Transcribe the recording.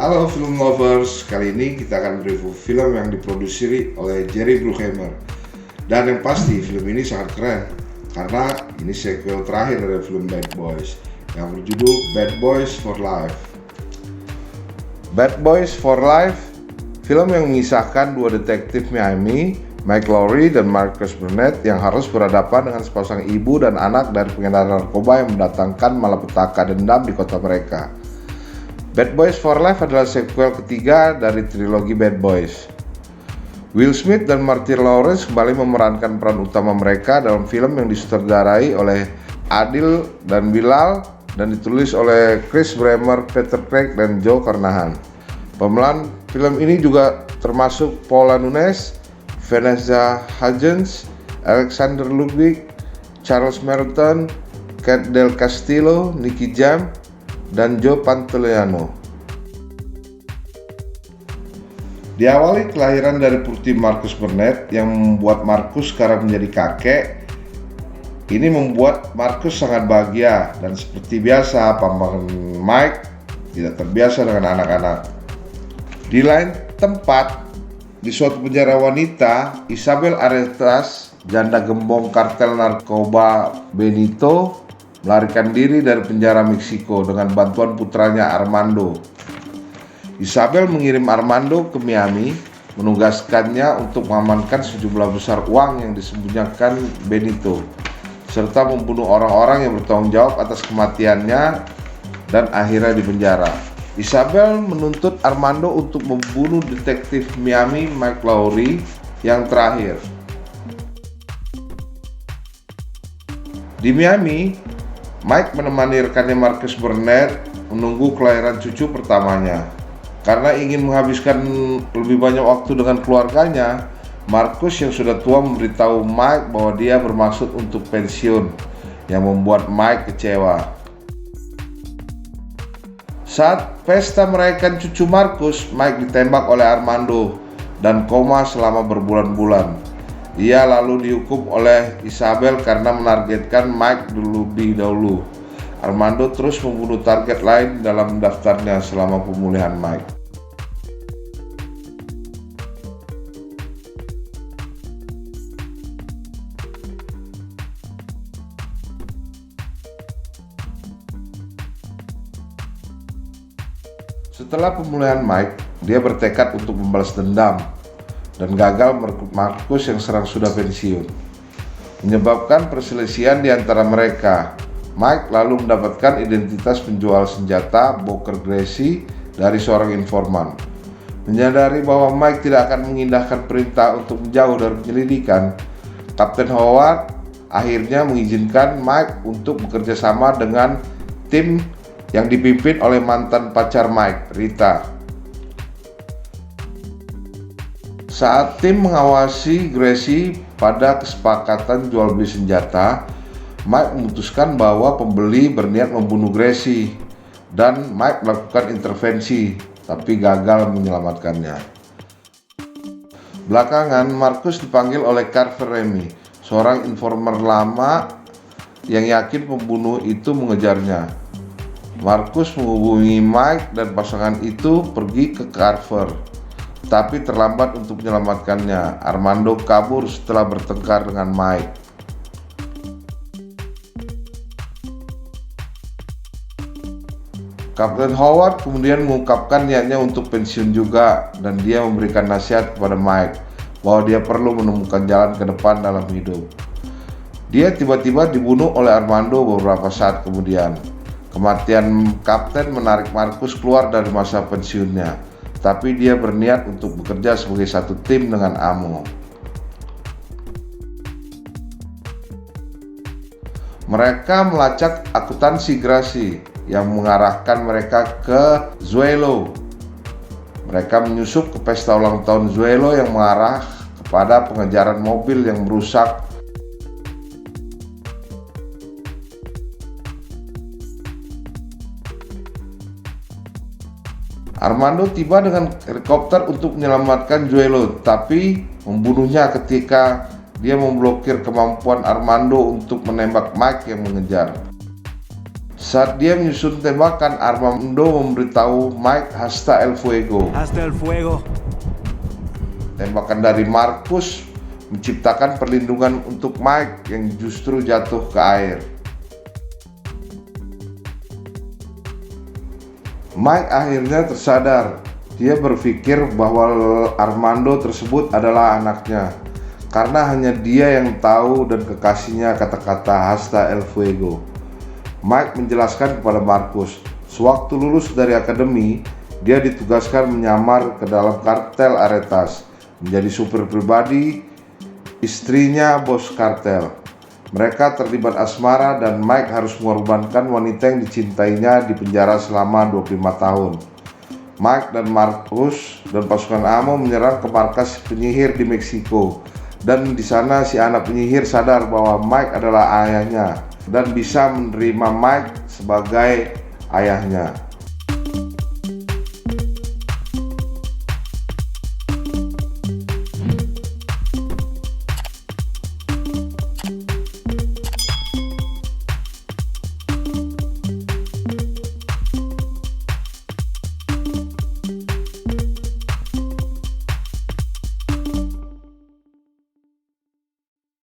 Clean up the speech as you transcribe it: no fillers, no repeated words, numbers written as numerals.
Halo film lovers, kali ini kita akan review film yang diproduksi oleh Jerry Bruckheimer. Dan yang pasti film ini sangat keren karena ini sequel terakhir dari film Bad Boys yang berjudul Bad Boys for Life. Bad Boys for Life, film yang mengisahkan dua detektif Miami, Mike Lowrey dan Marcus Burnett yang harus berhadapan dengan sepasang ibu dan anak dari pengedar narkoba yang mendatangkan malapetaka dendam di kota mereka. Bad Boys for Life adalah sequel ketiga dari trilogi Bad Boys. Will Smith dan Martin Lawrence kembali memerankan peran utama mereka dalam film yang disutradarai oleh Adil dan Bilal dan ditulis oleh Chris Bremer, Peter Craig, dan Joe Carnahan. Pemeran film ini juga termasuk Paula Nunes, Vanessa Hudgens, Alexander Ludwig, Charles Merton, Kate Del Castillo, Nicky Jam, dan Joe Pantoliano. Diawali kelahiran dari putri Marcus Burnett yang membuat Marcus sekarang menjadi kakek. Ini membuat Marcus sangat bahagia dan seperti biasa paman Mike tidak terbiasa dengan anak-anak. Di lain tempat, di suatu penjara wanita, Isabel Aretas, janda gembong kartel narkoba Benito, melarikan diri dari penjara Meksiko dengan bantuan putranya Armando. Isabel mengirim Armando ke Miami, menugaskannya untuk mengamankan sejumlah besar uang yang disembunyikan Benito, serta membunuh orang-orang yang bertanggung jawab atas kematiannya dan akhirnya dipenjara. Isabel menuntut Armando untuk membunuh detektif Miami Mike Lowrey yang terakhir. Di Miami, Mike menemani rekannya Marcus Burnett menunggu kelahiran cucu pertamanya. Karena ingin menghabiskan lebih banyak waktu dengan keluarganya, Marcus yang sudah tua memberitahu Mike bahwa dia bermaksud untuk pensiun, yang membuat Mike kecewa. Saat pesta merayakan cucu Marcus, Mike ditembak oleh Armando dan koma selama berbulan-bulan. Ia lalu dihukum oleh Isabel karena menargetkan Mike lebih dahulu. Armando terus membunuh target lain dalam daftarnya selama pemulihan Mike. Setelah pemulihan Mike, dia bertekad untuk membalas dendam dan gagal merekrut Marcus yang sekarang sudah pensiun, menyebabkan perselisihan di antara mereka. Mike lalu mendapatkan identitas penjual senjata Booker Gracie dari seorang informan. Menyadari bahwa Mike tidak akan mengindahkan perintah untuk menjauh dari penyelidikan, Kapten Howard akhirnya mengizinkan Mike untuk bekerja sama dengan tim yang dipimpin oleh mantan pacar Mike, Rita. Saat tim mengawasi Gracie pada kesepakatan jual beli senjata, Mike memutuskan bahwa pembeli berniat membunuh Gracie dan Mike melakukan intervensi tapi gagal menyelamatkannya. Belakangan, Marcus dipanggil oleh Carver Remy, seorang informer lama yang yakin pembunuh itu mengejarnya. Marcus menghubungi Mike dan pasangan itu pergi ke Carver, tapi terlambat untuk menyelamatkannya. Armando kabur setelah bertengkar dengan Mike. Kapten Howard kemudian mengungkapkan niatnya untuk pensiun juga, dan dia memberikan nasihat kepada Mike bahwa dia perlu menemukan jalan ke depan dalam hidup. Dia tiba-tiba dibunuh oleh Armando beberapa saat kemudian. Kematian Kapten menarik Marcus keluar dari masa pensiunnya, tapi dia berniat untuk bekerja sebagai satu tim dengan Amo. Mereka melacak akuntansi Gracie yang mengarahkan mereka ke Zuelo. Mereka menyusup ke pesta ulang tahun Zuelo yang mengarah kepada pengejaran mobil yang merusak. Armando tiba dengan helikopter untuk menyelamatkan Zuelo, tapi membunuhnya ketika dia memblokir kemampuan Armando untuk menembak Mike yang mengejar. Saat dia menyusun tembakan, Armando memberitahu Mike hasta el fuego. Hasta el fuego. Tembakan dari Marcus menciptakan perlindungan untuk Mike yang justru jatuh ke air. Mike akhirnya tersadar. Dia berpikir bahwa Armando tersebut adalah anaknya, karena hanya dia yang tahu dan kekasihnya kata-kata hasta el fuego. Mike menjelaskan kepada Marcus, sewaktu lulus dari akademi, dia ditugaskan menyamar ke dalam kartel Aretas, menjadi supir pribadi istrinya bos kartel. Mereka terlibat asmara dan Mike harus mengorbankan wanita yang dicintainya di penjara selama 25 tahun. Mike dan Marcus dan pasukan Amo menyerang ke markas penyihir di Meksiko, dan di sana si anak penyihir sadar bahwa Mike adalah ayahnya dan bisa menerima Mike sebagai ayahnya.